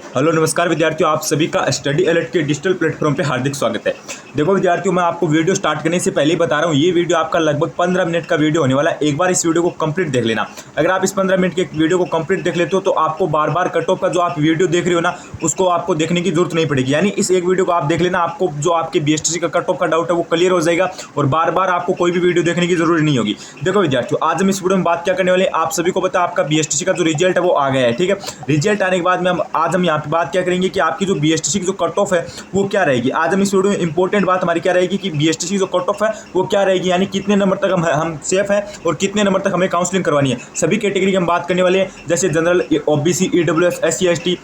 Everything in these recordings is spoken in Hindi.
हेलो नमस्कार विद्यार्थियों, आप सभी का स्टडी अलर्ट के डिजिटल प्लेटफॉर्म पे हार्दिक स्वागत है। देखो विद्यार्थियों, मैं आपको वीडियो स्टार्ट करने से पहले ही बता रहा हूँ, ये वीडियो आपका लगभग 15 मिनट का वीडियो होने वाला है। एक बार इस वीडियो को कंप्लीट देख लेना। अगर आप इस 15 मिनट के वीडियो को कंप्लीट देख लेते हो तो आपको बार बार कट ऑफ का जो आप वीडियो देख रहे हो ना, उसको आपको देखने की जरूरत नहीं पड़ेगी। यानी इस एक वीडियो को आप देख लेना, आपको जो आपके बीएसटीसी का कट ऑफ का डाउट है वो क्लियर हो जाएगा और बार बार आपको कोई भी वीडियो देखने की जरूरत नहीं होगी। देखो विद्यार्थियों, आज हम इस वीडियो में बात क्या करने वाले हैं, आप सभी को पता है आपका बीएसटीसी का जो रिजल्ट है वो आ गया है। ठीक है, रिजल्ट आने के बाद में आज हम यहाँ पे बात क्या करेंगे कि आपकी जो बीएसटीसी की जो कट ऑफ है वो क्या रहेगी। आज हम इस वीडियो में इंपॉर्टेंट बात हमारी क्या रहेगी कि बीएसटीसी की जो कट ऑफ है वो क्या रहेगी, यानी कितने नंबर तक हम सेफ है और कितने नंबर तक हमें काउंसलिंग करवानी है। सभी कैटेगरी की हम बात करने वाले हैं, जैसे general, OBC, EWS, SC, ST,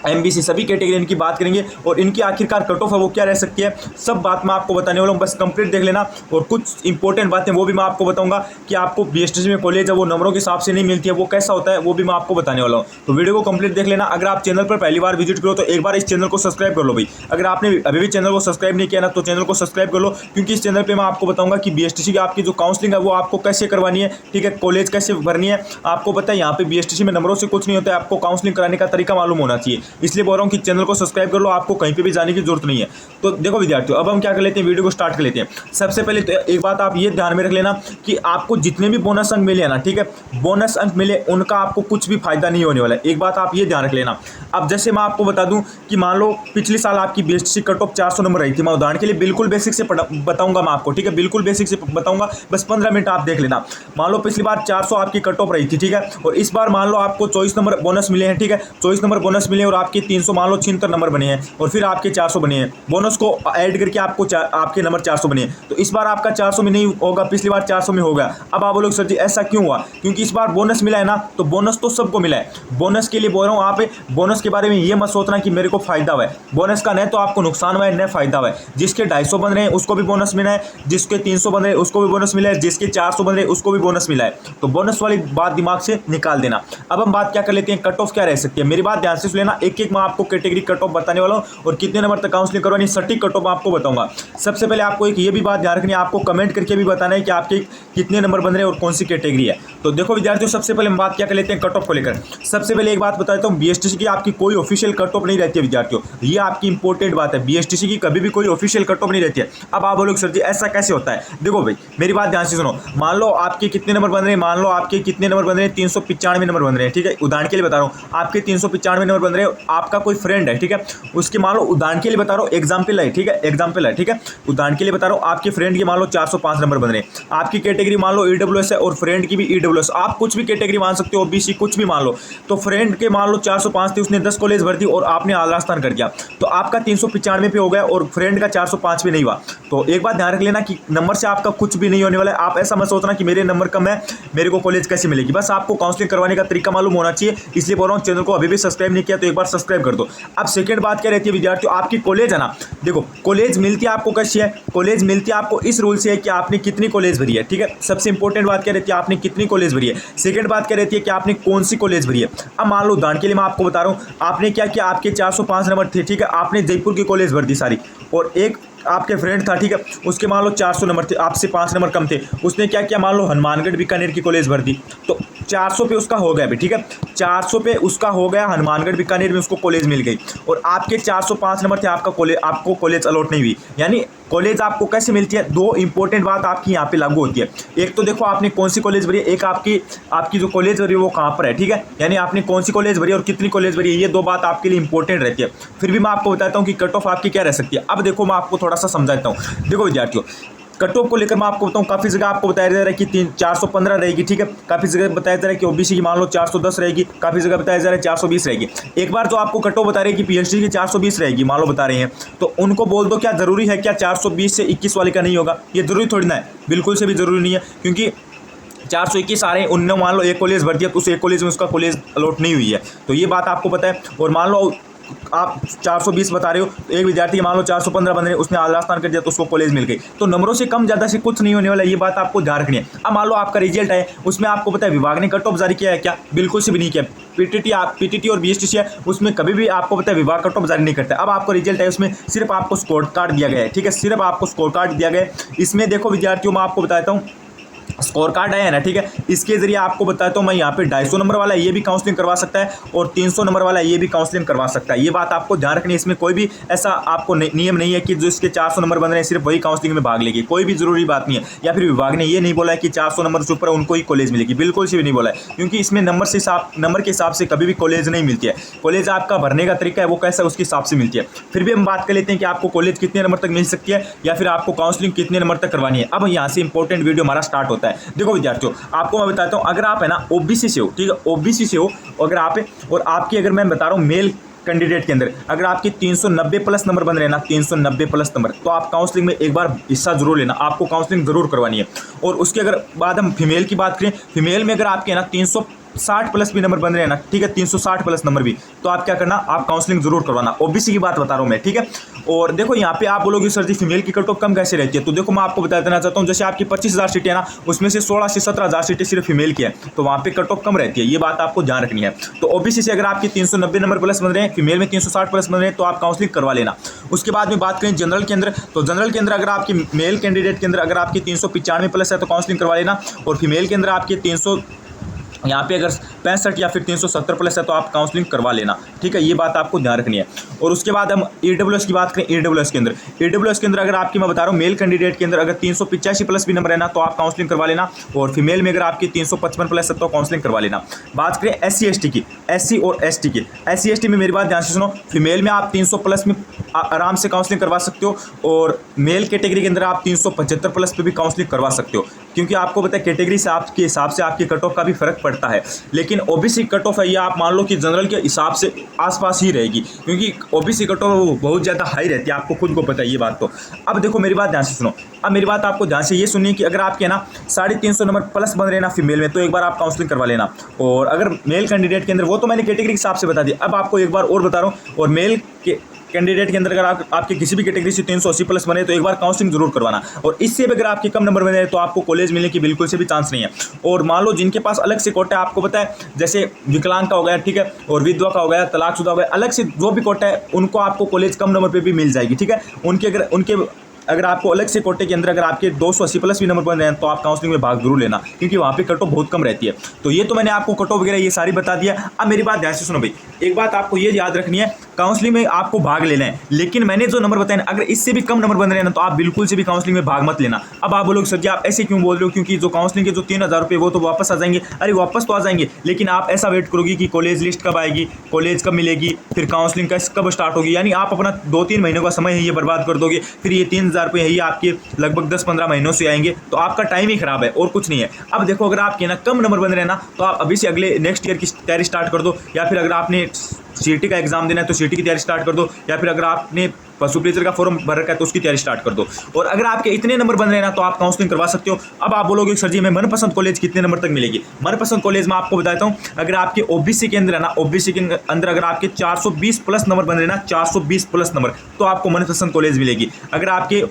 MBC, सभी कैटेगरी इनकी बात करेंगे और इनकी आखिरकार कट ऑफ है वो क्या रह सकती है, सब बात मैं आपको बताने वाला हूँ। बस कंप्लीट देख लेना और कुछ इंपॉर्टेंट बातें वो भी मैं आपको बताऊंगा कि आपको बीएसटीसी में कॉलेज है वो नंबरों के हिसाब से नहीं मिलती है, वो कैसा होता है वो भी मैं आपको बताने वाला हूँ। तो वीडियो को कंप्लीट देख लेना। अगर आप चैनल पर पहली बार विजिट करो तो एक बार इस चैनल को सब्सक्राइब कर लो भाई। अगर आपने अभी भी चैनल को सब्सक्राइब नहीं किया ना तो चैनल को सब्सक्राइब कर लो, क्योंकि इस चैनल पर मैं आपको बताऊंगा कि बीएसटीसी की आपकी जो काउंसलिंग है वो आपको कैसे करवानी है। ठीक है, कॉलेज कैसे भरनी है, आपको पता है यहाँ पे बीएसटीसी में नंबरों से कुछ नहीं होता है, आपको काउंसलिंग कराने का तरीका मालूम होना चाहिए। इसलिए बोल रहा हूँ कि चैनल को सब्सक्राइब कर लो, आपको कहीं पे भी जाने की जरूरत नहीं है। तो देखो विद्यार्थियों, अब हम क्या कर लेते हैं, वीडियो को स्टार्ट कर लेते हैं। सबसे पहले तो एक बात आप ये ध्यान में रख लेना कि आपको जितने भी बोनस अंक मिले ना, ठीक है, बोनस अंक मिले उनका आपको कुछ भी फायदा नहीं होने वाला है। एक बात आप ये ध्यान रख लेना। अब जैसे मैं आपको बता दूं कि मान लो पिछले साल आपकी बीएसटीसी कट ऑफ 400 नंबर रही थी, मैं उदाहरण के लिए बिल्कुल बेसिक से बताऊंगा मैं आपको। ठीक है, बिल्कुल बेसिक से बताऊंगा, बस 15 मिनट आप देख लेना। मान लो पिछली बार 400 आपकी कट ऑफ रही थी, ठीक है, और इस बार मान लो आपको 24 नंबर बोनस मिले हैं। ठीक है, 24 नंबर बोनस मिले और आपके 300 मान लो 76 नंबर बने हैं और फिर आपके 400 बने हैं, बोनस को ऐड करके आपको आपके नंबर 400 बने हैं। तो इस बार आपका 400 में नहीं होगा, पिछली बार 400 में होगा। अब आप बोलोगे सर जी ऐसा क्यों हुआ, क्योंकि इस बार बोनस मिला है ना, तो बोनस तो सबको मिला है। बोनस के लिए बोल रहा हूं, आप बोनस के बारे में ये मत सोचना कि मेरे को फायदा हुआ है। बोनस का न तो आपको नुकसान हुआ है न फायदा हुआ है। जिसके 250 बन रहे हैं उसको भी बोनस मिला है, जिसके 300 बन रहे हैं उसको भी बोनस मिला है, जिसके 400 बन रहे हैं उसको भी बोनस मिला है। तो बोनस वाली बात दिमाग से निकाल देना। अब हम बात क्या कर लेते हैं, कट ऑफ क्या रह सकती है। मेरी बात ध्यान से सुन लेना, एक एक मैं आपको कैटेगरी कट ऑफ बताने वाला हूं और कितने नंबर तक काउंसलिंग करवानी, सटीक कट ऑफ आपको बताऊंगा। सबसे पहले आपको एक ये भी बात ध्यान रखनी है, आपको कमेंट करके भी बताना है कि आपके कितने नंबर बन रहे हैं और कौन सी कैटेगरी है। तो देखो विद्यार्थियों, सबसे पहले हम बात क्या कर लेते हैं कट ऑफ को लेकर। सबसे पहले एक बात बताता हूं, बीएसटीसी की आपकी कोई ऑफिशियल कट ऑफ नहीं रहती है विद्यार्थियों, ये आपकी इंपॉर्टेंट बात है। बीएसटीसी की कभी भी कोई ऑफिशियल कट ऑफ नहीं रहती है। अब आप बोलोगे सर जी ऐसा कैसे होता है। देखो भाई, मेरी बात ध्यान से सुनो। मान लो आपके कितने नंबर बन रहे हैं, मान लो आपके कितने नंबर बन रहे हैं, 395 नंबर बन रहे हैं। ठीक है, उदाहरण के लिए बता रहा हूँ, आपके 395 नंबर बन रहे हैं, आपका कोई फ्रेंड है, ठीक है, उसके मान लो उदाहरण के लिए बता रहा हूँ, एग्जाम्पल है, ठीक है, एग्जाम्पल है, ठीक है, उदाहरण के लिए बता रहा हूँ, आपके फ्रेंड के मान लो 405 नंबर बन रहे हैं। आपकी कैटेगरी मान लो ईडब्ल्यूएस है और फ्रेंड की भी ईडब्ल्यूएस, आप कुछ भी कैटेगरी मान सकते हो, ओबीसी कुछ भी मान लो। तो फ्रेंड के मान लो 405 थे, उसने 10 कॉलेज भर दी और आपने आला स्थान कर दिया, तो आपका 395 पे हो गया और फ्रेंड का 405 पे नहीं हुआ। तो एक बात ध्यान रख लेना कि नंबर से आपका कुछ भी नहीं होने वाला है। आप ऐसा मत सोचना कि मेरे नंबर कम है, मेरे को कॉलेज कैसे मिलेगी। बस आपको काउंसलिंग करवाने का तरीका मालूम होना चाहिए, इसलिए बोल रहा हूँ चैनल को अभी भी सब्सक्राइब नहीं किया तो एक बार सब्सक्राइब कर दो। अब सेकंड बात क्या रहती है विद्यार्थियों, आपकी कॉलेज है ना, देखो कॉलेज मिलती है आपको कैसी है, कॉलेज मिलती है आपको इस रूल से है कि आपने कितनी कॉलेज भरी है। ठीक है, सबसे इंपॉर्टेंट बात क्या रहती है, आपने कितनी कॉलेज भरी है। सेकंड बात क्या रहती है कि आपने कौन सी कॉलेज भरी है। अब मान लो उदाहरण के लिए मैं आपको बता रहा हूँ, आपने क्या किया, आपके 405 नंबर थे, ठीक है, आपने जयपुर की कॉलेज भर दी सारी, और एक आपके फ्रेंड था, ठीक है, उसके मान लो 400 नंबर थे, आपसे 5 नंबर कम थे, उसने क्या किया, मान लो हनुमानगढ़ बीकानेर की कॉलेज भर दी, तो 400 पे उसका हो गया भी। ठीक है, 400 पे उसका हो गया, हनुमानगढ़ बीकानेर में उसको कॉलेज मिल गई, और आपके 405 नंबर थे, आपको कॉलेज अलॉट नहीं हुई। यानी कॉलेज आपको कैसे मिलती है, दो इंपॉर्टेंट बात आपकी यहाँ पे लागू होती है। एक तो देखो आपने कौन सी कॉलेज भरी है, एक आपकी जो कॉलेज भरी है वो कहाँ पर है। ठीक है, यानी आपने कौन सी कॉलेज भरी है और कितनी कॉलेज भरी है, ये दो बात आपके लिए इंपॉर्टेंट रहती है। फिर भी मैं आपको बताता हूँ कि कट ऑफ आपकी क्या रह सकती है। अब देखो मैं आपको थोड़ा सा समझाता हूँ। देखो विद्यार्थियों, कट ऑफ को लेकर मैं आपको बताऊं, काफ़ी जगह आपको बताया जा रहा है कि 415 रहेगी। ठीक है, काफ़ी जगह बताया जा रहा है कि ओबीसी की मान लो 410 रहेगी, काफ़ी जगह बताया जा रहा है 420 रहेगी। एक बार जो आपको कट ऑफ बता रहे हैं कि पीएचडी की 420 रहेगी, मान लो बता रहे हैं, तो उनको बोल दो क्या ज़रूरी है क्या 420 से 21 वाले का नहीं होगा, ये ज़रूरी थोड़ी ना है, बिल्कुल से भी ज़रूरी नहीं है, क्योंकि 421 आ रहे हैं, उनने मान लो एक कॉलेज भर दिया तो उस एक कॉलेज में उसका कॉलेज अलॉट नहीं हुई है, तो ये बात आपको पता है। और मान लो आप 420 बता रहे हो, तो एक विद्यार्थी मान लो 415 बन रहे, उसने आला स्थान कर दिया तो उसको कॉलेज मिल गई। तो नंबरों से कम ज़्यादा से कुछ नहीं होने वाला, ये बात आपको ध्यान रखनी है। अब मान लो आपका रिजल्ट है, उसमें आपको पता है विभाग ने कट ऑफ जारी किया है क्या, बिल्कुल से भी नहीं किया। पीटीटी और बीएसटीसी है, उसमें कभी भी आपको पता है विभाग कट ऑफ जारी नहीं करता। अब आपको रिजल्ट है, उसमें सिर्फ आपको स्कोर कार्ड दिया गया है। ठीक है, सिर्फ आपको स्कोर कार्ड दिया गया है। इसमें देखो विद्यार्थियों, मैं आपको बताता हूँ स्कोर कार्ड है ना, ठीक है। इसके जरिए आपको बताता हूँ मैं, यहाँ पे 250 नंबर वाला ये भी काउंसलिंग करवा सकता है और 300 नंबर वाला ये भी काउंसलिंग करवा सकता है। ये बात आपको ध्यान रखनी है, इसमें कोई भी ऐसा आपको नियम नहीं है कि जो इसके 400 नंबर बन रहे हैं सिर्फ वही काउंसलिंग में भाग लेगी, कोई भी जरूरी बात नहीं है। या फिर विभाग ने ये नहीं बोला है कि 400 नंबर से ऊपर उनको ही कॉलेज मिलेगी, बिल्कुल से भी नहीं बोला है, क्योंकि इसमें नंबर के हिसाब से कभी भी कॉलेज नहीं मिलती है। कॉलेज आपका भरने का तरीका है वो कैसा, उसके हिसाब से मिलती है। फिर भी हम बात कर लेते हैं कि आपको कॉलेज कितने नंबर तक मिल सकती है या फिर आपको काउंसलिंग कितने नंबर तक करवानी है। अब यहाँ से इंपॉर्टेंट वीडियो हमारा स्टार्ट होता है। देखो विद्यार्थियों, आपको मैं बताता हूँ, अगर आप है ना ओबीसी से हो, ठीक है, ओबीसी से हो अगर आप, और आपकी अगर मैं बता रहा हूँ मेल कैंडिडेट के अंदर अगर आपके 390 प्लस नंबर बन रहे हैं ना, 390 प्लस नंबर, तो आप काउंसलिंग में एक बार हिस्सा जरूर लेना, आपको काउंसलिंग जरूर करवानी है। और उसके अगर बाद हम फीमेल की बात करें, फीमेल में अगर आपके ना 360 प्लस भी नंबर बन रहे हैं ना, ठीक है, 360 प्लस नंबर भी, तो आप क्या करना, आप काउंसलिंग जरूर करवाना। ओबीसी की बात बता रहा हूँ मैं, ठीक है। और देखो यहाँ पे आप बोलोगे सर जी फीमेल की कट ऑफ कम कैसे रहती है, तो देखो मैं आपको बता देना चाहता हूँ, जैसे आपकी 25,000 सीटें है ना, उसमें से 16 से 17,000 सीटें सिर्फ फीमेल की है, तो वहाँ पे कट ऑफ कम रहती है, ये बात आपको ध्यान रखनी है। तो ओबीसी से अगर आपकी 390 नंबर प्लस बन रहे हैं, फीमेल में 360 प्लस बन रहे हैं, तो आप काउंसलिंग करवा लेना। उसके बाद में बात करें जनरल के अंदर, तो जनरल के अंदर अगर आपकी मेल कैंडिडेट के अंदर अगर आपकी 395 प्लस है तो काउंसलिंग करवा लेना, और फीमेल के अंदर आपके 300 यहाँ पे अगर 65 या फिर 370 प्लस है तो आप काउंसलिंग करवा लेना, ठीक है, ये बात आपको ध्यान रखनी है। और उसके बाद हम ईडब्ल्यूएस की बात करें, ईडब्ल्यूएस के अंदर अगर आपकी मैं बता रहा हूँ मेल कैंडिडेट के अंदर अगर 385 प्लस भी नंबर है ना, तो आप काउंसलिंग करवा लेना, और फीमेल में अगर आपकी 355 प्लस है तो काउंसलिंग करवा लेना। बात करें SC ST की, SC और ST की, SC ST में मेरी बात ध्यान से सुनो, फीमेल में आप 300 प्लस में आराम से काउंसलिंग करवा सकते हो, और मेल कैटेगरी के अंदर आप 375 प्लस पे भी काउंसलिंग करवा सकते हो, क्योंकि आपको पता है कैटेगरी से आपके हिसाब से आपकी कट ऑफ का भी फर्क पड़ता है। लेकिन ओबीसी कट ऑफ है ये आप मान लो कि जनरल के हिसाब से आसपास ही रहेगी, क्योंकि ओबीसी कट ऑफ बहुत ज़्यादा हाई रहती है, आपको खुद को पता है ये बात। तो अब देखो मेरी बात ध्यान से सुनो, अब मेरी बात आपको ध्यान से ये सुनिए कि अगर आपके ना 350 नंबर प्लस बन रहे ना फीमेल में, तो एक बार आप काउंसलिंग करवा लेना। और अगर मेल कैंडिडेट के अंदर, वो तो मैंने कैटेगरी के हिसाब से बता दिया, अब आपको एक बार और बता रहा हूँ, और मेल के कैंडिडेट के अंदर अगर आपके किसी भी कैटेगरी से 380 प्लस बने तो एक बार काउंसलिंग जरूर करवाना। और इससे भी अगर आपके कम नंबर बने तो आपको कॉलेज मिलने की बिल्कुल से भी चांस नहीं है। और मान लो जिनके पास अलग से कोटा है, आपको पता है जैसे विकलांग का हो गया, ठीक है, और विधवा का हो गया, तलाकशुदा हो गया, अलग से जो भी कोटा है उनको आपको कॉलेज कम नंबर पर भी मिल जाएगी, ठीक है। उनके अगर आपको अलग से कोटे के अंदर अगर आपके 280 प्लस भी नंबर बन रहे हैं तो आप काउंसलिंग में भाग जरूर लेना, क्योंकि वहाँ पे कट ऑफ बहुत कम रहती है। तो ये तो मैंने आपको कट ऑफ वगैरह ये सारी बता दिया। अब मेरी बात ध्यान से सुनो भाई, एक बात आपको ये याद रखनी है, काउंसलिंग में आपको भाग लेना है, लेकिन मैंने जो नंबर बताए ना, अगर इससे भी कम नंबर बन रहे हैं ना, तो आप बिल्कुल से भी काउंसलिंग में भाग मत लेना। अब आप बोलोगे सर जी आप ऐसे क्यों बोल रहे हो, क्योंकि जो काउंसलिंग के जो 3,000 रुपये वो तो वापस आ जाएंगे। अरे वापस तो आ जाएंगे, लेकिन आप ऐसा वेट करोगे कि कॉलेज लिस्ट कब आएगी, कॉलेज कब मिलेगी, फिर काउंसलिंग कब स्टार्ट होगी, यानी आप अपना 2-3 महीनों का समय है ये बर्बाद कर दोगे। फिर ये 3,000 रुपये है ये आपके लगभग 10-15 महीनों से आएंगे, तो आपका टाइम ही खराब है और कुछ नहीं है। अब देखो अगर आपके ना कम नंबर बन रहे हैं ना, तो आप अभी से अगले नेक्स्ट ईयर की तैयारी स्टार्ट कर दो, या फिर अगर आपने सीटी का एग्जाम देना है तो सीटी की तैयारी स्टार्ट कर दो, या फिर अगर आपने सुपरवाइजर का फॉर्म भर रखा है तो उसकी तैयारी स्टार्ट कर दो। और अगर आपके इतने नंबर बन रहे हैं ना, तो आप काउंसलिंग करवा सकते हो। अब आप बोलोगे सर जी हमें मनपसंद कॉलेज कितने नंबर तक मिलेगी, मनपसंद कॉलेज में आपको बताता हूँ, अगर आपके ओबीसी के अंदर है ना, ओबीसी के अंदर अगर आपके 420 प्लस नंबर बन रहे हैं ना, 420 प्लस नंबर, तो आपको मनपसंद कॉलेज मिलेगी। अगर आपके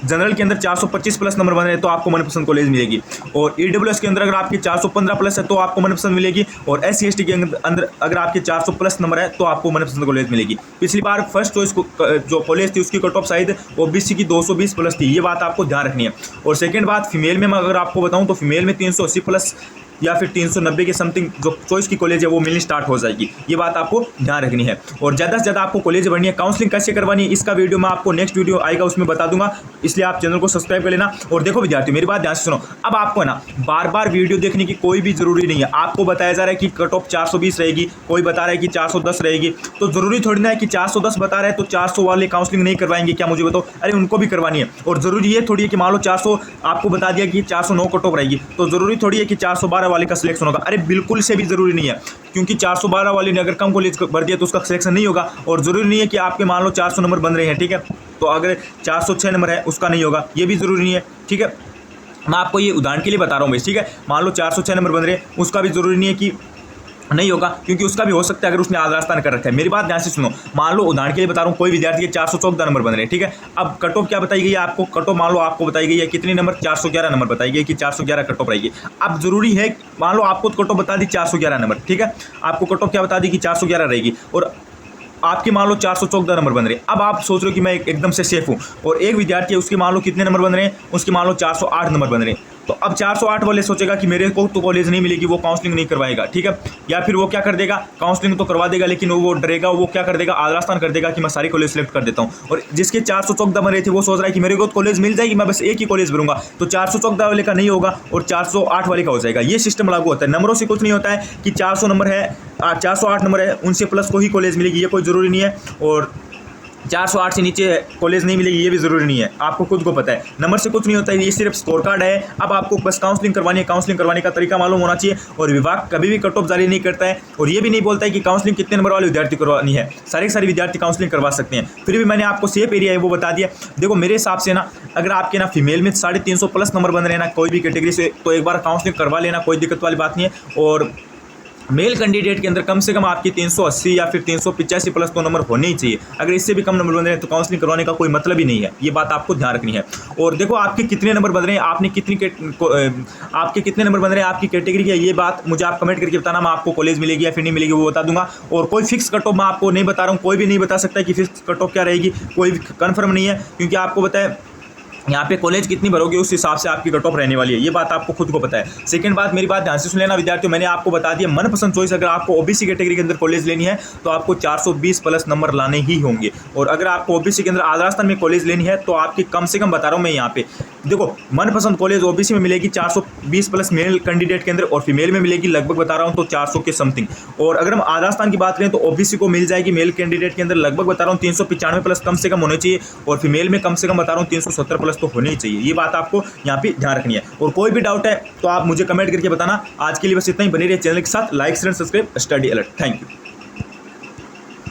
जनरल के अंदर 425 प्लस नंबर बन रहे हैं तो आपको मनपसंद कॉलेज मिलेगी। और ईडब्ल्यूएस के अंदर अगर आपके 415 प्लस है तो आपको मनपसंद मिलेगी। और SC ST के अंदर अगर आपके 400 प्लस नंबर है तो आपको मनपसंद कॉलेज मिलेगी। पिछली बार फर्स्ट चॉइस जो कॉलेज थी उसकी कट ऑफ शायद ओबीसी की 220 प्लस थी, ये बात आपको ध्यान रखनी है। और सेकेंड बात फीमेल में अगर आपको बताऊँ तो फीमेल में 380 प्लस या फिर 390 के समथिंग जो चॉइस की कॉलेज है वो मिलनी स्टार्ट हो जाएगी, ये बात आपको ध्यान रखनी है। और ज़्यादा से ज़्यादा आपको कॉलेज बढ़नी है, काउंसलिंग कैसे करवानी है इसका वीडियो मैं आपको नेक्स्ट वीडियो आएगा उसमें बता दूंगा, इसलिए आप चैनल को सब्सक्राइब कर लेना। और देखो विद्यार्थी मेरी बात ध्यान से सुनो, अब आपको ना बार बार वीडियो देखने की कोई भी जरूरी नहीं है। आपको बताया जा रहा है कि कट ऑफ 420 रहेगी, कोई बता रहा है कि 410 रहेगी, तो जरूरी थोड़ी ना है कि 410 बता रहा है तो 400 वाले काउंसलिंग नहीं करवाएंगे, क्या मुझे बताओ, अरे उनको भी करवानी है। और जरूरी ये थोड़ी है कि मान लो 400 आपको बता दिया कि 409 कट ऑफ रहेगी, तो जरूरी थोड़ी है कि 412 वाले का सिलेक्शन होगा, अरे बिल्कुल से भी जरूरी नहीं है, क्योंकि 412 वाले ने अगर कम कॉलेज भर दिया तो उसका सिलेक्शन नहीं होगा। और जरूरी नहीं है कि आपके मान लो 400 नंबर बन रहे हैं, ठीक है, तो अगर 406 नंबर है उसका नहीं होगा, ये भी जरूरी नहीं है, ठीक है। मैं आपको ये उदाहरण के लिए बता रहा हूँ, ठीक है, मान लो 406 नंबर बन रहे हैं उसका भी जरूरी नहीं है कि नहीं होगा, क्योंकि उसका भी हो सकता है अगर उसने आधा रास्ता कर रखा है। मेरी बात ध्यान से सुनो, मान लो उदाहरण के लिए बता रहा हूँ, कोई विद्यार्थी के 414 नंबर बन रहे हैं, ठीक है। अब कट ऑफ क्या बताई गई है आपको, कट ऑफ मान लो आपको बताई गई है कितने नंबर, 411 नंबर बताई गई कि 411 कट ऑफ रहेगी। अब जरूरी है मान लो आपको कट ऑफ बता दी 411 नंबर, ठीक है, आपको कट ऑफ क्या बता दी कि 411 रहेगी, और आपके मान लो 414 नंबर बन रहे हैं। अब आप सोच रहे हो कि मैं एकदम से सेफ हूँ, और एक विद्यार्थी है उसके मान लो कितने नंबर बन रहे हैं, उसके मान लो 408 नंबर बन रहे हैं, तो अब 408 वाले सोचेगा कि मेरे को तो कॉलेज नहीं मिलेगी, वो काउंसलिंग नहीं करवाएगा, ठीक है। या फिर वो क्या कर देगा, काउंसलिंग तो करवा देगा लेकिन वो डरेगा, वो क्या कर देगा, आदरास्थान कर देगा कि मैं सारी कॉलेज सेलेक्ट कर देता हूँ। और जिसके 414 बन रहे थे वो सोच रहा है कि मेरे को कॉलेज मिल जाएगी, मैं बस एक ही कॉलेज भरूंगा, तो 414 वाले का नहीं होगा और 408 वाले का हो जाएगा। ये सिस्टम लागू होता है। नंबरों से कुछ नहीं होता है कि 400 नंबर है, 408 नंबर है, उनसे प्लस को ही कॉलेज मिलेगी, ये कोई ज़रूरी नहीं है। और 408 से नीचे कॉलेज नहीं मिलेगी, ये भी ज़रूरी नहीं है, आपको खुद को पता है। नंबर से कुछ नहीं होता है, ये सिर्फ स्कोर कार्ड है। अब आपको बस काउंसलिंग करवानी है, काउंसलिंग करवाने का तरीका मालूम होना चाहिए। और विभाग कभी भी कट ऑफ जारी नहीं करता है और ये भी नहीं बोलता है कि काउंसलिंग कितने नंबर वाले विद्यार्थी करवानी है। सारे विद्यार्थी काउंसलिंग करवा सकते हैं। फिर भी मैंने आपको सेफ एरिया है वो बता दिया। देखो मेरे हिसाब से ना, अगर आपके ना फीमेल में 350 प्लस नंबर बन रहे हैं ना कोई भी कैटेगरी से, तो एक बार काउंसलिंग करवा लेना, कोई दिक्कत वाली बात नहीं है। और मेल कैंडिडेट के अंदर कम से कम आपकी 380 या फिर 385 प्लस तो नंबर होने ही चाहिए। अगर इससे भी कम नंबर बन रहे हैं तो काउंसलिंग करवाने का कोई मतलब ही नहीं है, ये बात आपको ध्यान रखनी है। और देखो आपके कितने नंबर बन रहे हैं, आपके कितने नंबर बन रहे हैं आपकी कैटेगरी की, ये बात मुझे आप कमेंट करके बताना, मैं आपको कॉलेज मिलेगी या फिर नहीं मिलेगी वो बता दूंगा। और कोई फिक्स कट ऑफ मैं आपको नहीं बता रहा हूँ, कोई भी नहीं बता सकता कि फिक्स कट ऑफ क्या रहेगी, कोई कन्फर्म नहीं है, क्योंकि आपको बताया यहाँ पे कॉलेज कितनी भरोगे उस हिसाब से आपकी कट ऑफ रहने वाली है, ये बात आपको खुद को पता है। सेकंड बात, मेरी बात ध्यान से सुन लेना विद्यार्थियों, मैंने आपको बता दिया मनपसंद चॉइस, अगर आपको ओबीसी कैटेगरी के अंदर कॉलेज लेनी है तो आपको 420 प्लस नंबर लाने ही होंगे। और अगर आपको ओबीसी के अंदर आदरास्थान में कॉलेज लेनी है तो आपकी कम से कम बता रहा हूँ मैं यहाँ पे, देखो मनपसंद कॉलेज ओबीसी में मिलेगी 420 प्लस मेल कैंडिडेट के अंदर, और फीमेल में मिलेगी लगभग बता रहा हूँ तो 400 के समथिंग। और अगर हम आदरास्थान की बात करें तो ओबीसी को मिल जाएगी मेल कैंडिडेट के अंदर लगभग बता रहा हूँ 395 प्लस कम से कम होने चाहिए, और फीमेल में कम से कम बता रहा हूँ 370 प्लस तो होने ही चाहिए। ये बात आपको यहाँ पे ध्यान रखनी है। और कोई भी डाउट है तो आप मुझे कमेंट करके बताना। आज के लिए बस इतना ही, बने रहिए चैनल के साथ, like share subscribe study alert. Thank you.